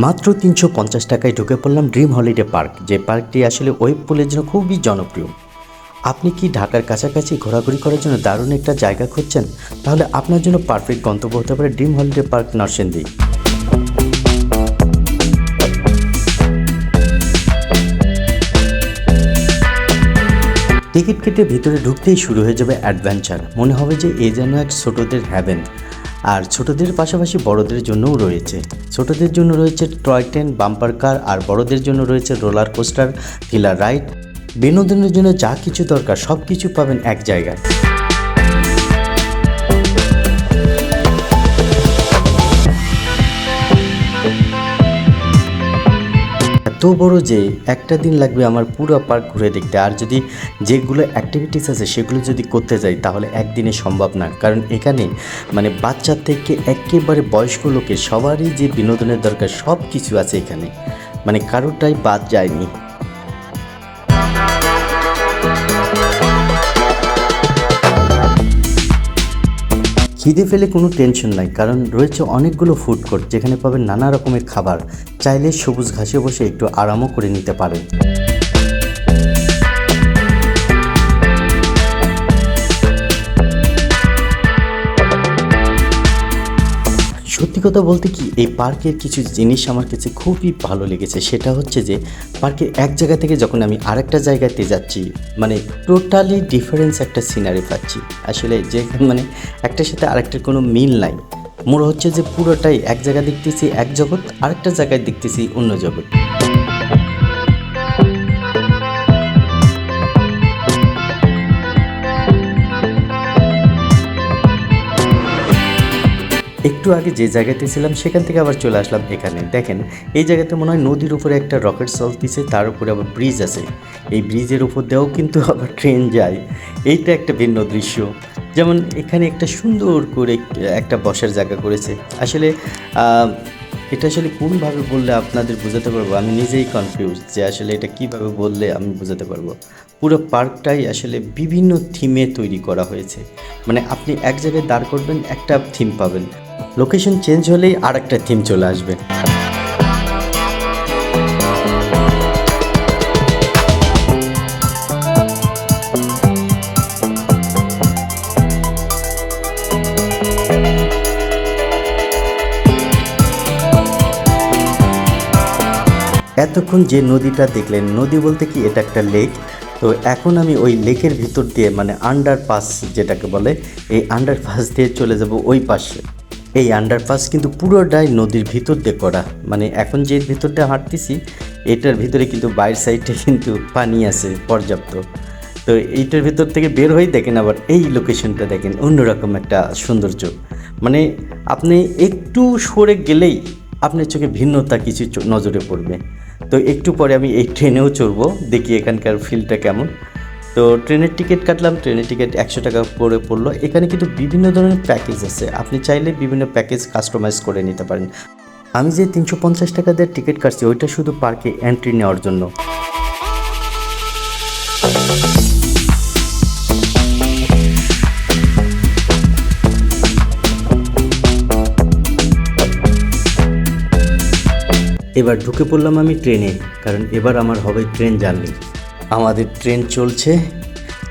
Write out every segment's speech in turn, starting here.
মাত্র ৩৫০ টাকায় ঢুকে পড়লাম ড্রিম হলিডে পার্ক, যে পার্কটি আসলে ওয়েভ পুলের জন্য খুবই জনপ্রিয়। আপনি কি ঢাকার কাছাকাছি ঘোরাঘুরি করার জন্য দারুণ একটা জায়গা খুঁজছেন? তাহলে আপনার জন্য পারফেক্ট গন্তব্য হতে পারে dream holiday park Narsingdi. Ticket কেটে ভিতরে ঢুকতেই শুরু হয়ে যাবে অ্যাডভেঞ্চার। মনে হবে যে এ যেন এক ছোটদের হ্যাভেন। আর ছোটদের পাশাপাশি বড়দের জন্যও রয়েছে। ছোটদের জন্য রয়েছে টয় ট্রেন, বাম্পার কার, আর বড়দের জন্য রয়েছে রোলার কোস্টার, থ্রিলার রাইড। বিনোদনের জন্য যা কিছু দরকার সব কিছু পাবেন এক জায়গায়। এত বড় যে একটা দিন লাগবে আমার পুরো পার্ক ঘুরে দেখতে। আর যদি যেগুলো অ্যাক্টিভিটিস আছে সেগুলো যদি করতে যাই তাহলে একদিনে সম্ভব না, কারণ এখানে বাচ্চা থেকে একেবারে বয়স্ক লোকের সবারই যে বিনোদনের দরকার সব কিছু আছে এখানে, কারোটাই বাদ যায়নি। খিদে ফেলে কোনো টেনশন নাই, কারণ রয়েছে অনেকগুলো ফুড কোর্ট যেখানে পাবেন নানা রকমের খাবার। চাইলে সবুজ ঘাসে বসে একটু আরামও করে নিতে পারেন। সত্যি কথা বলতে কি, এই পার্কের কিছু জিনিস আমার কাছে খুবই ভালো লেগেছে। সেটা হচ্ছে যে পার্কের এক জায়গা থেকে যখন আমি আরেকটা জায়গাতে যাচ্ছি, টোটালি ডিফারেন্স একটা সিনারি পাচ্ছি। আসলে যে একটার সাথে আরেকটার কোনো মিল নাই। মনে হচ্ছে যে পুরোটাই এক জায়গায় দেখতেছি এক জগৎ, আরেকটা জায়গায় দেখতেছি অন্য জগৎ। একটু আগে যে জায়গাতে ছিলাম সেখান থেকে আবার চলে আসলাম এখানে। দেখেন, এই জায়গাতে মনে হয় নদীর উপরে একটা রকেট চলতেছে, তার উপরে আবার ব্রিজ আছে। এই ব্রিজের উপর দিয়েও কিন্তু আবার ট্রেন যায়। এইটা একটা ভিন্ন দৃশ্য। যেমন এখানে একটা সুন্দর করে একটা বসার জায়গা করেছে। আসলে এটা আসলে কোনভাবে বললে আপনাদের বোঝাতে পারবো, আমি নিজেই কনফিউজ যে আসলে এটা কিভাবে বললে আমি বোঝাতে পারবো। পুরো পার্কটাই আসলে বিভিন্ন থিমে তৈরি করা হয়েছে। আপনি এক জায়গায় দাঁড় করবেন, একটা থিম পাবেন, লোকেশন চেঞ্জ হলেই আর একটা থিম চলে আসবে। এতক্ষণ যে নদীটা দেখলেন, নদী বলতে কি এটা একটা লেক। তো এখন আমি ওই লেকের ভিতর দিয়ে আন্ডারপাস যেটাকে বলে, এই আন্ডারপাস দিয়ে চলে যাব ওই পাশে। এই আন্ডারপাস কিন্তু পুরোটাই নদীর ভিতর দিয়ে করা। এখন যে ভিতর দিয়ে হাঁটতেছি এটার ভিতরে কিন্তু বাইরের সাইডে কিন্তু পানি আছে পর্যাপ্ত। তো এইটার ভিতর থেকে বের হয়ে দেখেন আবার এই লোকেশনটা দেখেন, অন্যরকম একটা সৌন্দর্য। আপনি একটু সরে গেলেই আপনার চোখে ভিন্নতা কিছু নজরে পড়বে। তো একটু পরে আমি এই ট্রেনেও চড়বো, দেখি এখানকার ফিলটা কেমন। তো ট্রেনের টিকিট কাটলাম, ট্রেনের টিকিট 100 টাকা করে পড়লো। এখানে কিন্তু বিভিন্ন ধরনের প্যাকেজ আছে, আপনি চাইলে বিভিন্ন প্যাকেজ কাস্টমাইজ করে নিতে পারেন। আমি যে 350 টাকা দিয়ে টিকিট কাটছি ওইটা শুধু পার্কে এন্ট্রি নেওয়ার জন্য। এবার ঢুকে পড়লাম আমি ট্রেনে, কারণ এবার আমার হবে ট্রেন জার্নি। আমাদের ট্রেন চলছে।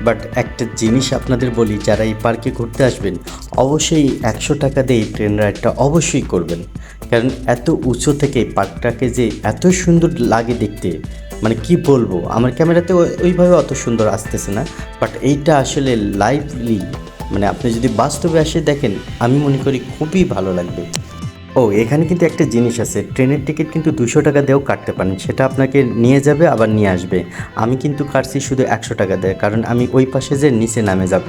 বাট একটা জিনিস আপনাদের বলি, যারা এই পার্কে ঘুরতে আসবেন অবশ্যই 100 টাকা দিয়ে এই ট্রেন রাইডটা অবশ্যই করবেন। কারণ এত উঁচু থেকে এই পার্কটাকে যে এত সুন্দর লাগে দেখতে, কি বলবো, আমার ক্যামেরাতে ওইভাবে অত সুন্দর আসতেছে না। বাট এইটা আসলে লাইভলি, আপনি যদি বাস্তবে এসে দেখেন, আমি মনে করি খুবই ভালো লাগবে। ও, এখানে কিন্তু একটা জিনিস আছে, ট্রেনের টিকিট কিন্তু 200 টাকা দিয়েও কাটতে পারেন, সেটা আপনাকে নিয়ে যাবে আবার নিয়ে আসবে। আমি কিন্তু কাটছি শুধু 100 টাকা দেয়, কারণ আমি ওই পাশে যে নিচে নামে যাব।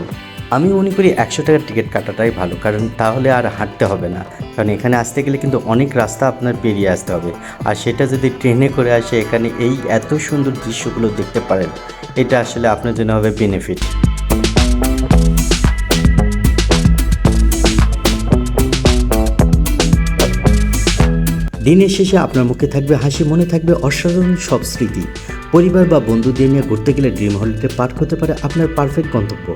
আমি মনে করি 100 টাকার টিকিট কাটাটাই ভালো, কারণ তাহলে আর হাঁটতে হবে না। কারণ এখানে আসতে গেলে কিন্তু অনেক রাস্তা আপনার পেরিয়ে আসতে হবে, আর সেটা যদি ট্রেনে করে আসে এখানে এই এত সুন্দর দৃশ্যগুলো দেখতে পারেন, এটা আসলে আপনার জন্য হবে বেনিফিট। দিনের শেষে আপনার মুখে থাকবে হাসি, মনে থাকবে অসাধারণ সব স্মৃতি। পরিবার বা বন্ধুদের নিয়ে ঘুরতে গেলে ড্রিম হলিডে পার্ক হতে পারে আপনার পারফেক্ট গন্তব্য।